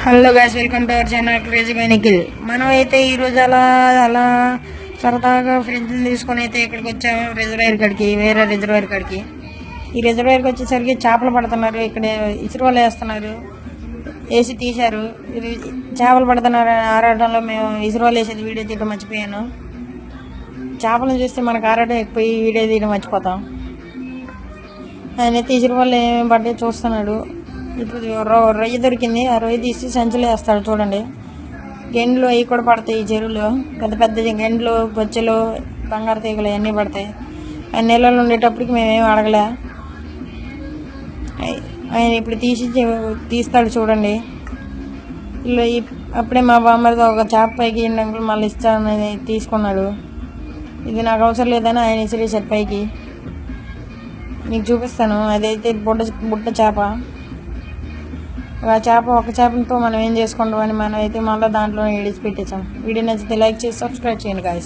Hello guys, welcome to our channel crazy by Nikhil. మనం అయితే ఈరోజు అలా అలా సరదాగా ఫ్రిడ్జ్లు తీసుకొని అయితే ఇక్కడికి వచ్చాము, రిజర్వాయర్ కాడికి. వేరే రిజర్వాయర్ కాడికి. ఈ రిజర్వాయర్కి వచ్చేసరికి చేపలు పడుతున్నారు. ఇక్కడ ఇసురువలు వేస్తున్నారు, వేసి తీశారు. ఇది చేపలు పడుతున్నారు ఆరాటంలో మేము ఇసురువలు వేసేది వీడియో తీయడం మర్చిపోయాను. చేపలను చూస్తే మనకు ఆరాటం ఎక్కువ, వీడియో తీయడం మర్చిపోతాం. ఆయన అయితే ఇసురువలు ఏమేమి పడ్డాయి చూస్తున్నాడు. ఇప్పుడు రొయ్య దొరికింది, ఆ రొయ్య తీసి సంచులు వేస్తాడు. చూడండి, గెండ్లు అవి కూడా పడతాయి. ఈ చెరువులో పెద్ద పెద్ద గెండ్లు, బొచ్చెలు, బంగారు తీగలు అన్నీ పడతాయి. ఆయన నీళ్ళలో ఉండేటప్పటికి మేమేమి అడగలే. ఆయన ఇప్పుడు తీస్తాడు. చూడండి, అప్పుడే మా బామ్మడితో ఒక చేప పైకి అంకుల్ మళ్ళీ ఇస్తానని తీసుకున్నాడు. ఇది నాకు అవసరం లేదని ఆయన ఇసిరేసాడు పైకి. మీకు చూపిస్తాను. అదైతే బుట్ట చేప. ఆ చేప ఒక చేపతో మనం ఏం చేసుకుంటామని మనం అయితే మళ్ళీ దాంట్లో పెట్టేసాం. వీడియో నచ్చితే లైక్ చేసి సబ్స్క్రైబ్ చేయండి గాయ్స్.